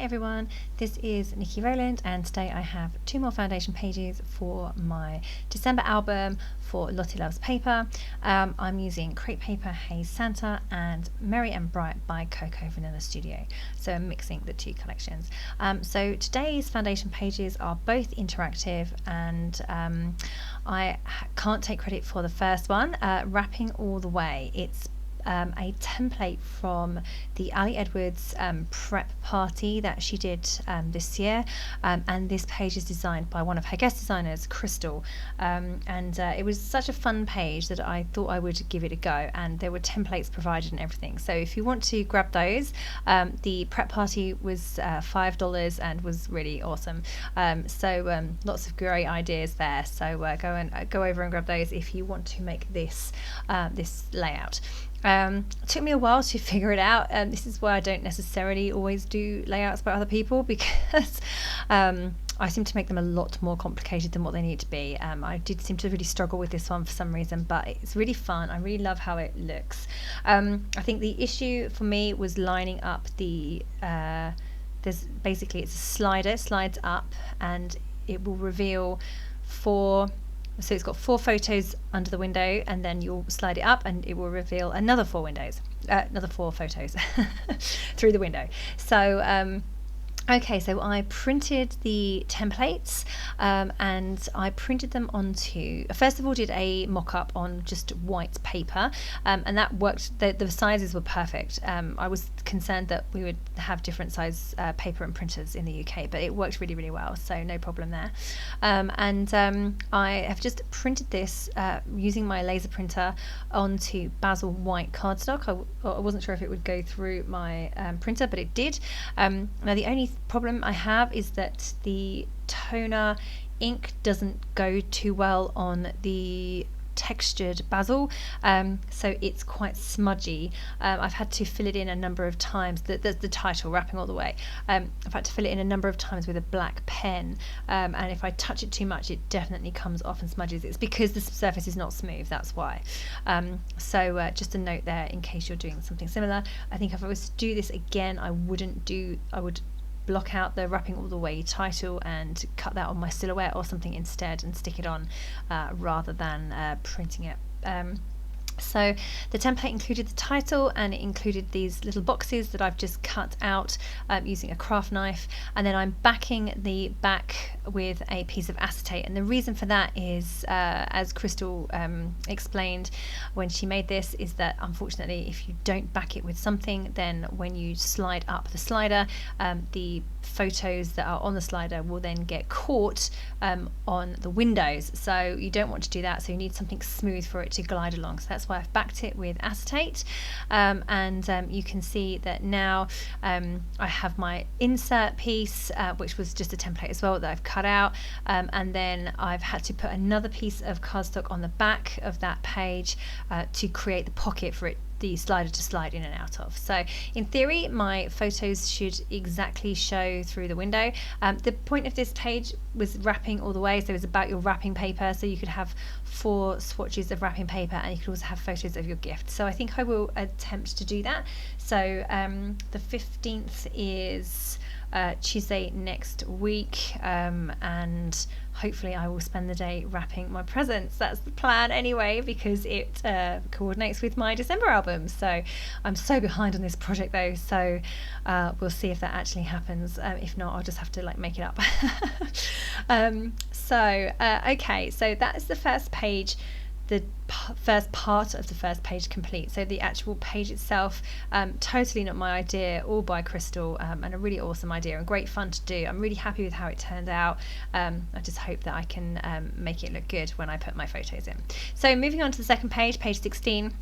everyone, this is Nikki Rowland, and today I have 2 more foundation pages for my December album for Lottie Loves Paper. I'm using Crepe Paper Haze Santa and Merry and Bright by Cocoa Vanilla Studio, so I'm mixing the 2 collections. So today's foundation pages are both interactive, and I can't take credit for the first one, Wrapping All the Way. It's a template from the Ali Edwards prep party that she did this year, and this page is designed by one of her guest designers, Krystal, and it was such a fun page that I thought I would give it a go, and there were templates provided and everything. So if you want to grab those, the prep party was $5 and was really awesome. So lots of great ideas there, so go over and grab those if you want to make this this layout. It took me a while to figure it out. This is why I don't necessarily always do layouts by other people, because I seem to make them a lot more complicated than what they need to be. I did seem to really struggle with this one for some reason, but it's really fun. I really love how it looks. I think the issue for me was lining up the there's basically, it's a slider, slides up, and it will reveal 4. So it's got 4 photos under the window, and then you'll slide it up and it will reveal another 4 photos through the window. So okay, so I printed the templates, and I printed them onto, first of all did a mock-up on just white paper, and that worked. The sizes were perfect. I was concerned that we would have different size paper and printers in the UK, but it worked really, really well, so no problem there. I have just printed this using my laser printer onto Bazzill white cardstock. I wasn't sure if it would go through my printer, but it did. Now the only problem I have is that the toner ink doesn't go too well on the textured Bazzill, so it's quite smudgy. I've had to fill it in a number of times. The title, Wrapping All the Way, I've had to fill it in a number of times with a black pen, and if I touch it too much it definitely comes off and smudges. It's because the surface is not smooth, that's why. So just a note there in case you're doing something similar. I think if I was to do this again, I would block out the Wrapping All the Way title and cut that on my silhouette or something instead and stick it on, rather than printing it. So the template included the title, and it included these little boxes that I've just cut out using a craft knife, and then I'm backing the back with a piece of acetate. And the reason for that is, as Krystal explained when she made this, is that unfortunately if you don't back it with something, then when you slide up the slider, the photos that are on the slider will then get caught on the windows, so you don't want to do that. So you need something smooth for it to glide along, so that's why I've backed it with acetate. And you can see that now I have my insert piece, which was just a template as well that I've cut out, and then I've had to put another piece of cardstock on the back of that page to create the pocket for the slider to slide in and out of. So in theory my photos should exactly show through the window. The point of this page was wrapping all the way, so it was about your wrapping paper, so you could have 4 swatches of wrapping paper, and you could also have photos of your gift. So I think I will attempt to do that. So the 15th is Tuesday next week, and hopefully I will spend the day wrapping my presents. That's the plan anyway, because it coordinates with my December album. So I'm so behind on this project though, so we'll see if that actually happens. If not, I'll just have to make it up. Okay, so that is the first page, the first part of the first page complete. So the actual page itself, totally not my idea, all by Krystal, and a really awesome idea and great fun to do. I'm really happy with how it turned out. I just hope that I can make it look good when I put my photos in. So moving on to the second page, page 16.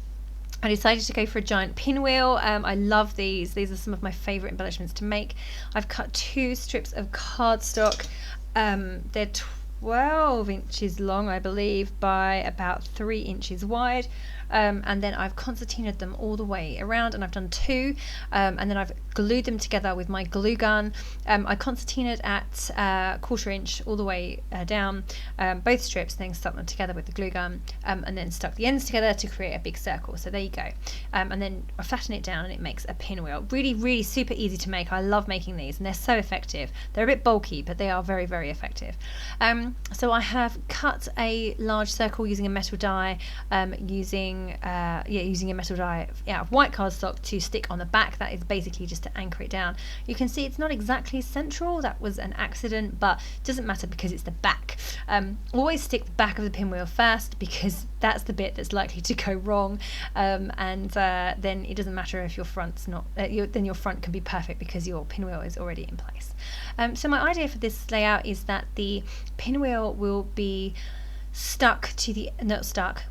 I decided to go for a giant pinwheel. I love these. These are some of my favourite embellishments to make. I've cut 2 strips of cardstock. They're 12 inches long, I believe, by about 3 inches wide. and then I've concertinaed them all the way around, and I've done 2, and then I've glued them together with my glue gun. I concertinaed at 1/4 inch all the way down, both strips, then stuck them together with the glue gun, and then stuck the ends together to create a big circle. So there you go. And then I flatten it down and it makes a pinwheel. Really, really super easy to make. I love making these and they're so effective. They're a bit bulky, but they are very, very effective. So I have cut a large circle using a metal die, using a metal die out of white cardstock to stick on the back. That is basically just to anchor it down. You can see it's not exactly central. That was an accident, but it doesn't matter because it's the back. Always stick the back of the pinwheel first because that's the bit that's likely to go wrong, and then it doesn't matter if your front's not, then your front can be perfect because your pinwheel is already in place. So my idea for this layout is that the pinwheel will be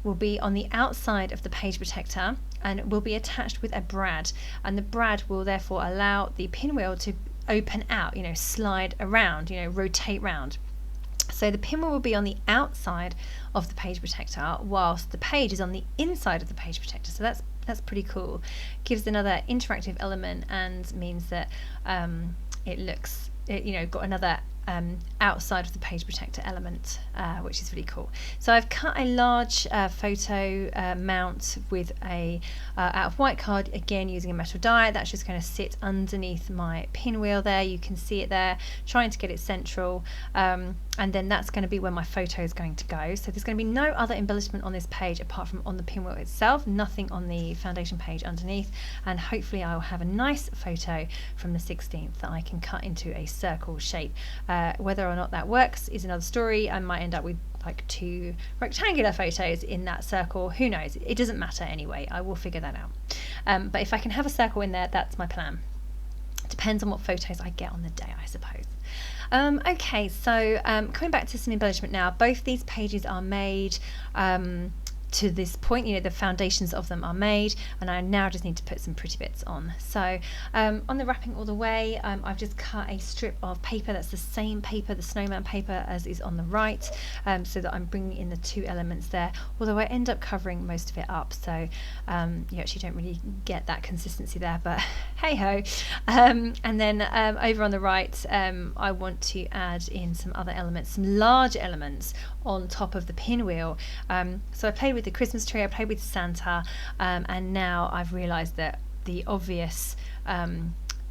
will be on the outside of the page protector and will be attached with a brad, and the brad will therefore allow the pinwheel to open out, slide around, rotate round. So the pinwheel will be on the outside of the page protector whilst the page is on the inside of the page protector. So that's pretty cool. Gives another interactive element and means that it looks, got another outside of the page protector element, which is really cool. So I've cut a large photo mount with a out of white card, again using a metal die. That's just going to sit underneath my pinwheel there. You can see it there, trying to get it central, and then that's going to be where my photo is going to go. So there's going to be no other embellishment on this page apart from on the pinwheel itself, nothing on the foundation page underneath, and hopefully I'll have a nice photo from the 16th that I can cut into a circle shape. Whether or not that works is another story. I might end up with like 2 rectangular photos in that circle. Who knows? It doesn't matter anyway. I will figure that out. But if I can have a circle in there, that's my plan. Depends on what photos I get on the day, I suppose. Okay, so coming back to some embellishment now. Both these pages are made to this point, the foundations of them are made, and I now just need to put some pretty bits on. So on the wrapping all the way, I've just cut a strip of paper that's the same paper, the snowman paper, as is on the right, so that I'm bringing in the 2 elements there, although I end up covering most of it up, so you actually don't really get that consistency there, but hey ho. And then over on the right, I want to add in some other elements, some large elements on top of the pinwheel. So I played with the Christmas tree, I played with Santa, and now I've realised that the obvious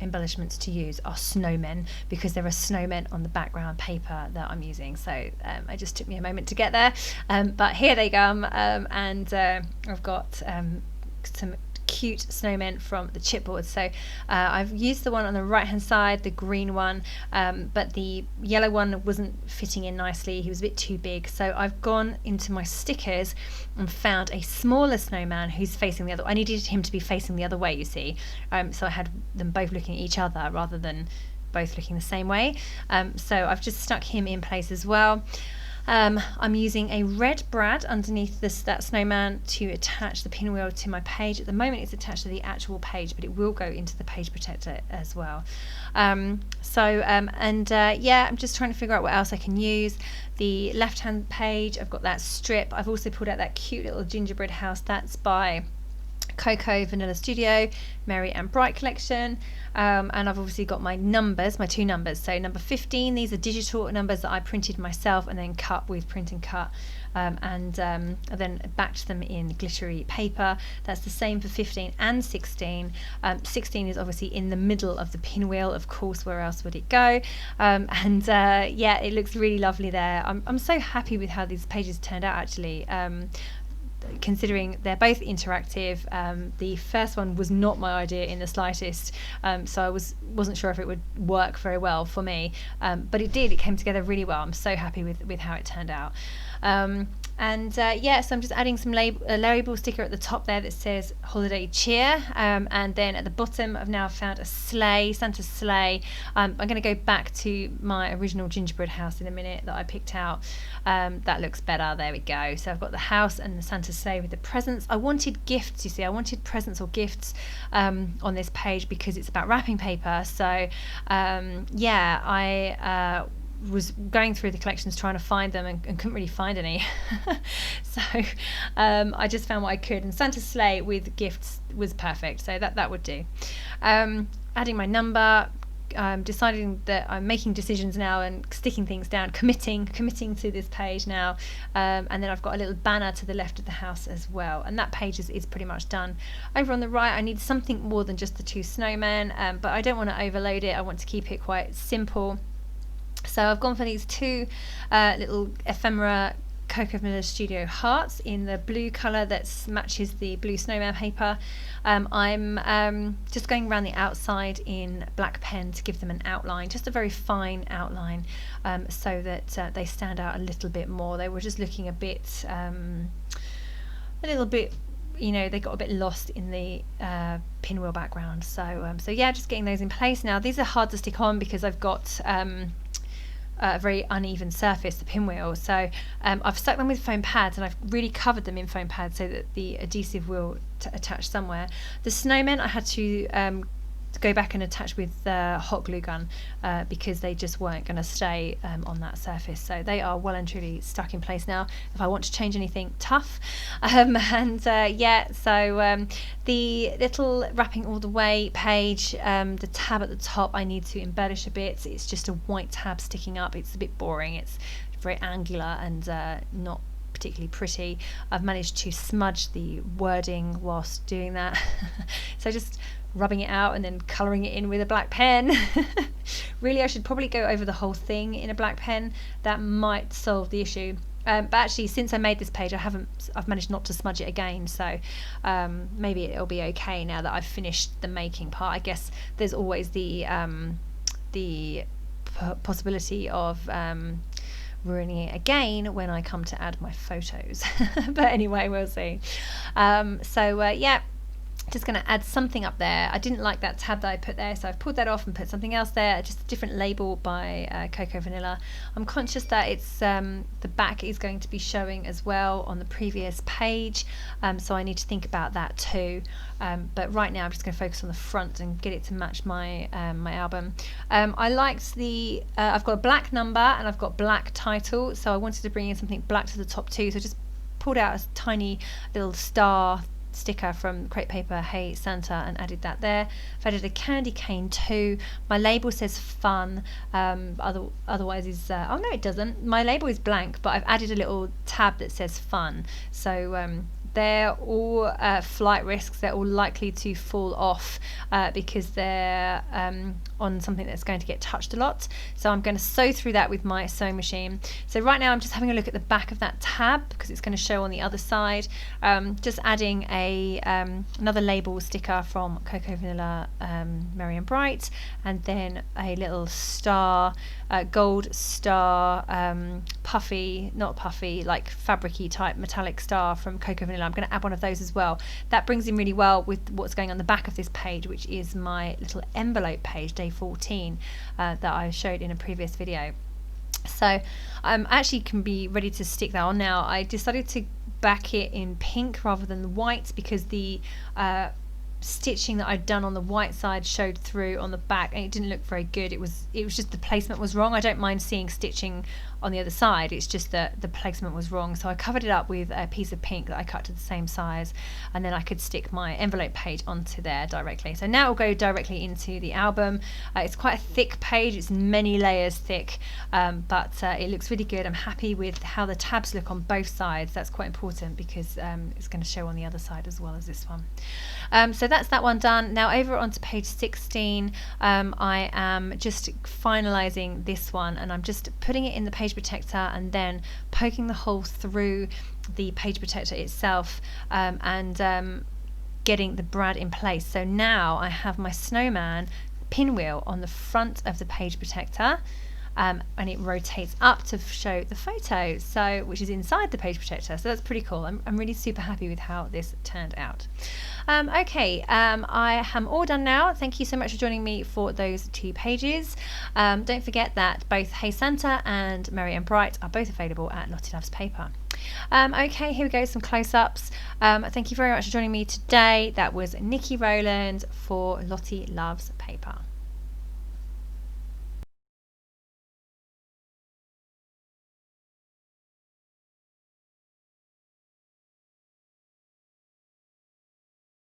embellishments to use are snowmen, because there are snowmen on the background paper that I'm using. So it just took me a moment to get there, but here they come, and I've got some cute snowmen from the chipboard. So I've used the one on the right hand side, the green one, but the yellow one wasn't fitting in nicely. He was a bit too big, so I've gone into my stickers and found a smaller snowman who's facing the other. I needed him to be facing the other way, you see, so I had them both looking at each other rather than both looking the same way. So I've just stuck him in place as well. I'm using a red brad underneath that snowman to attach the pinwheel to my page. At the moment it's attached to the actual page, but it will go into the page protector as well. I'm just trying to figure out what else I can use. The left hand page, I've got that strip. I've also pulled out that cute little gingerbread house. That's by Coco Vanilla Studio, Merry and Bright collection, and I've obviously got my 2 numbers. So number 15, these are digital numbers that I printed myself and then cut with print and cut, and then backed them in glittery paper. That's the same for 15 and 16. 16 is obviously in the middle of the pinwheel, of course, where else would it go? It looks really lovely there. I'm so happy with how these pages turned out, actually. Considering they're both interactive. The first one was not my idea in the slightest, so I wasn't sure if it would work very well for me, but it did. It came together really well. I'm so happy with how it turned out. So I'm just adding some a label sticker at the top there that says holiday cheer, and then at the bottom I've now found a sleigh, Santa's sleigh. I'm going to go back to my original gingerbread house in a minute that I picked out. That looks better. There we go. So I've got the house and the Santa's sleigh with the presents. I wanted gifts, you see. I wanted presents or gifts on this page because it's about wrapping paper. So I was going through the collections trying to find them and couldn't really find any. So I just found what I could, and Santa's sleigh with gifts was perfect, so that would do. Adding my number, deciding that I'm making decisions now and sticking things down, committing to this page now, and then I've got a little banner to the left of the house as well, and that page is pretty much done. Over on the right I need something more than just the 2 snowmen, but I don't want to overload it. I want to keep it quite simple, so I've gone for these 2 little ephemera Cocoa Vanilla Studio hearts in the blue colour that matches the blue snowman paper. I'm just going around the outside in black pen to give them an outline, just a very fine outline, so that they stand out a little bit more. They were just looking a little bit, you know, they got a bit lost in the pinwheel background. So yeah, just getting those in place now. These are hard to stick on because I've got a very uneven surface, the pinwheel, so I've stuck them with foam pads, and I've really covered them in foam pads so that the adhesive will attach somewhere. The snowmen I had to go back and attach with hot glue gun because they just weren't going to stay on that surface, so they are well and truly stuck in place now. If I want to change anything, tough. Yeah, so the little wrapping all the way page, the tab at the top I need to embellish a bit. It's just a white tab sticking up. It's a bit boring, it's very angular and not particularly pretty. I've managed to smudge the wording whilst doing that. So just rubbing it out and then colouring it in with a black pen. Really, I should probably go over the whole thing in a black pen. That might solve the issue. But actually, since I made this page, I've managed not to smudge it again, so maybe it'll be okay now that I've finished the making part. I guess there's always the possibility of ruining it again when I come to add my photos. But anyway, we'll see. Yeah, just going to add something up there. I didn't like that tab that I put there, so I've pulled that off and put something else there, just a different label by Cocoa Vanilla. I'm conscious that it's the back is going to be showing as well on the previous page, so I need to think about that too. But right now I'm just going to focus on the front and get it to match my my album. I liked the I've got a black number and I've got black title, so I wanted to bring in something black to the top too, so just pulled out a tiny little star sticker from crepe paper, Hey Santa, and added that there. I've added a candy cane too. My label says fun, otherwise is oh no, it doesn't. My label is blank, but I've added a little tab that says fun, so they're all flight risks. They're all likely to fall off because they're on something that's going to get touched a lot. So I'm going to sew through that with my sewing machine. So right now I'm just having a look at the back of that tab because it's going to show on the other side. Just adding a another label sticker from Cocoa Vanilla, Merry and Bright, and then a little star, gold star, puffy, not puffy, like fabricy type metallic star from Cocoa Vanilla. I'm going to add one of those as well. That brings in really well with what's going on the back of this page, which is my little envelope page, day 14, that I showed in a previous video. So I actually can be ready to stick that on now. I decided to back it in pink rather than the white because the stitching that I'd done on the white side showed through on the back and it didn't look very good. It was just the placement was wrong. I don't mind seeing stitching on the other side, it's just that the placement was wrong, so I covered it up with a piece of pink that I cut to the same size, and then I could stick my envelope page onto there directly. So now it'll go directly into the album. It's quite a thick page, it's many layers thick, but it looks really good. I'm happy with how the tabs look on both sides. That's quite important because it's going to show on the other side as well as this one. So that's that one done. Now over onto page 16, I am just finalizing this one, and I'm just putting it in the page protector and then poking the hole through the page protector itself, and getting the brad in place. So now I have my snowman pinwheel on the front of the page protector, and it rotates up to show the photo, so which is inside the page protector. So that's pretty cool. I'm really super happy with how this turned out. Okay, I am all done now. Thank you so much for joining me for those 2 pages. Don't forget that both Hey Santa and Merry and Bright are both available at Lottie Loves Paper. Okay, here we go, some close-ups. Thank you very much for joining me today. That was Nikki Rowland for Lottie Loves Paper.